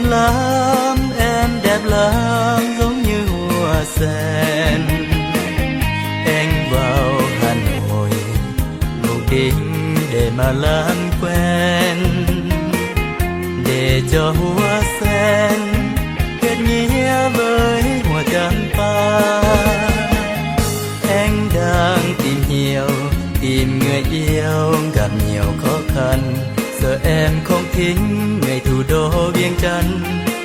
lắm, em đẹp lắm giống như hoa sen. Anh vào Hà Nội mục đích để mà làm quen, để cho hoa sen kết nghĩa với hoa Champa. Anh đang tìm hiểu, tìm người yêu gặp nhiều khó khăn. Giờ em không thích người thủ đô Viêng Chăn,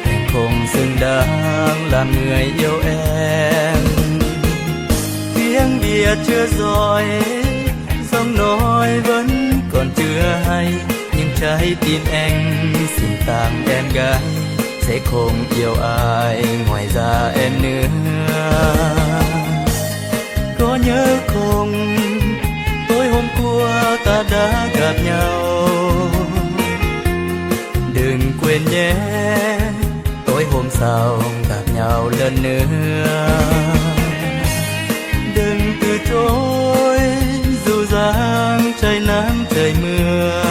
anh không xứng đáng làm người yêu em. Tiếng Việt chưa giỏi, giọng nói vẫn còn chưa hay, nhưng trái tim anh xin tặng em gái, sẽ không yêu ai ngoài ra em nữa. Có nhớ không, tối hôm qua ta đã gặp nhau. Đừng quên nhé, tối hôm sau gặp nhau lần nữa. Đừng từ chối dù rằng trời nắng trời mưa.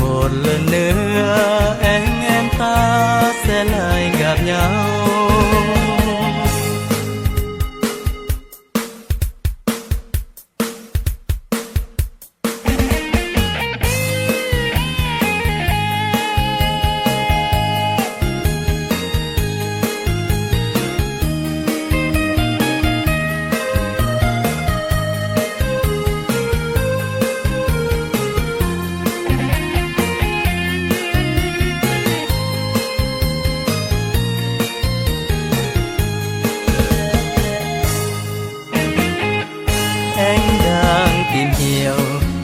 Một lần nữa anh em ta sẽ lại gặp nhau.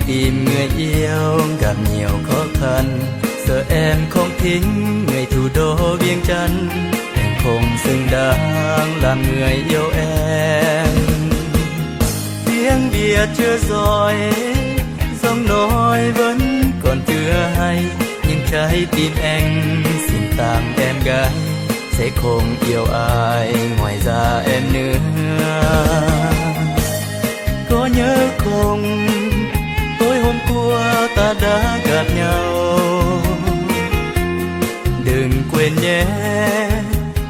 Tìm người yêu gặp nhiều khó khăn. Giờ em không thích người thủ đô Viêng Chăn, anh không xứng đáng làm người yêu em. Tiếng Việt chưa giỏi, giọng nói vẫn còn chưa hay, nhưng trái tim anh xin tặng em gái, sẽ không yêu ai ngoài ra em nữa. Có nhớ không, tối hôm qua ta đã gặp nhau. Đừng quên nhé,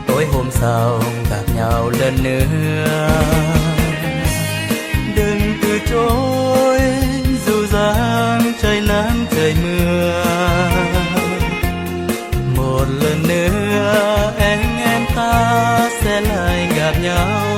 tối hôm sau gặp nhau lần nữa. Đừng từ chối dù rằng trời nắng trời mưa. Một lần nữa anh em ta sẽ lại gặp nhau.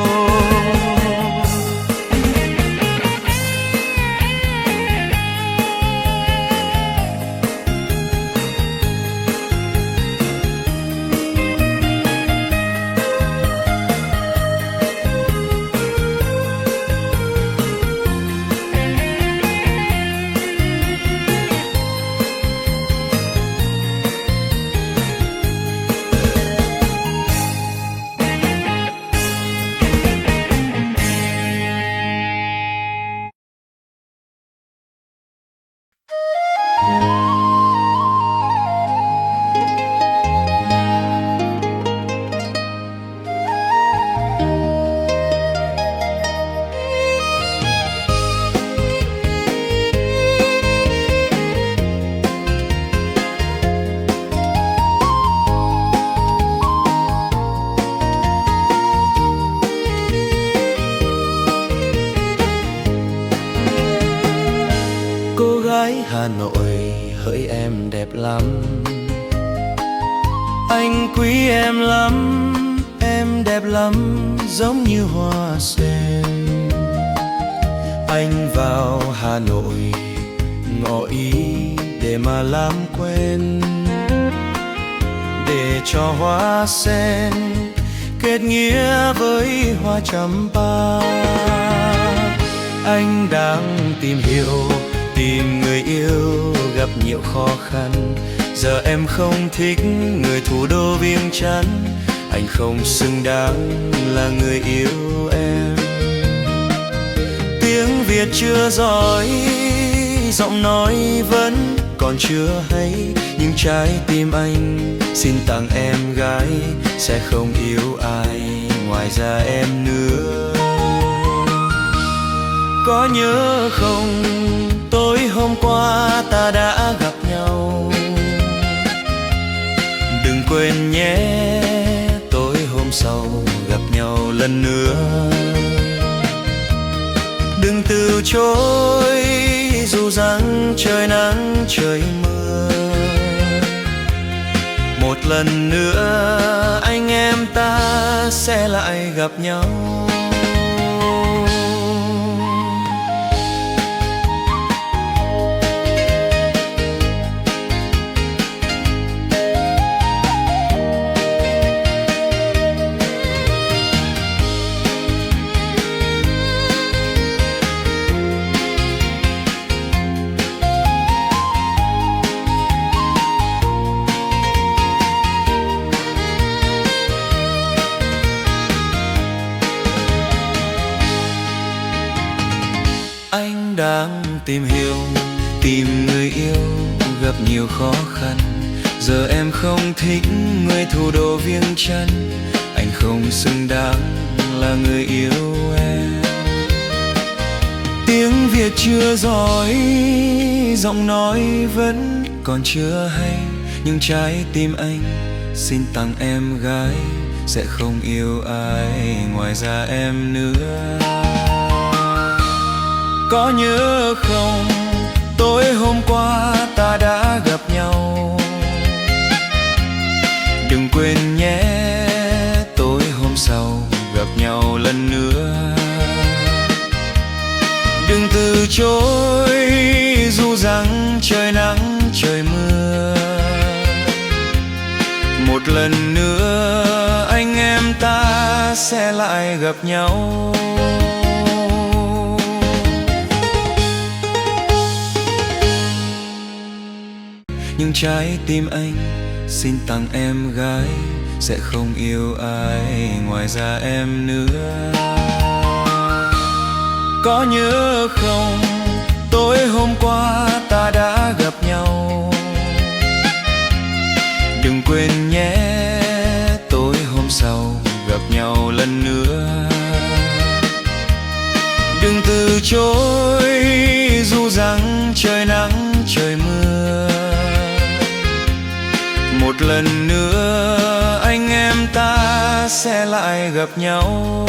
Hà Nội hỡi em đẹp lắm, anh quý em lắm, em đẹp lắm giống như hoa sen. Anh vào Hà Nội ngỏ ý để mà làm quen, để cho hoa sen kết nghĩa với hoa Champa. Anh đang tìm hiểu, tìm người yêu gặp nhiều khó khăn. Giờ em không thích người thủ đô Viêng Chăn, anh không xứng đáng là người yêu em. Tiếng Việt chưa giỏi, giọng nói vẫn còn chưa hay, nhưng trái tim anh xin tặng em gái, sẽ không yêu ai ngoài ra em nữa. Có nhớ không, tối hôm qua ta đã gặp nhau. quên nhé, tối hôm sau gặp nhau lần nữa. Đừng từ chối dù rằng trời nắng trời mưa. Một lần nữa anh em ta sẽ lại gặp nhau. Anh đang tìm hiểu, tìm người yêu gặp nhiều khó khăn. Giờ em không thích người thủ đô Viêng Chăn, anh không xứng đáng là người yêu em. Tiếng Việt chưa giỏi, giọng nói vẫn còn chưa hay, nhưng trái tim anh xin tặng em gái, sẽ không yêu ai ngoài ra em nữa. Có nhớ không, tối hôm qua ta đã gặp nhau. Đừng quên nhé, tối hôm sau gặp nhau lần nữa. Đừng từ chối dù rằng trời nắng trời mưa. Một lần nữa anh em ta sẽ lại gặp nhau. Nhưng trái tim anh xin tặng em gái, sẽ không yêu ai ngoài ra em nữa. Có nhớ không, tối hôm qua ta đã gặp nhau. Đừng quên nhé, tối hôm sau gặp nhau lần nữa. Đừng từ chối dù rằng trời nắng trời mưa. Một lần nữa anh em ta sẽ lại gặp nhau.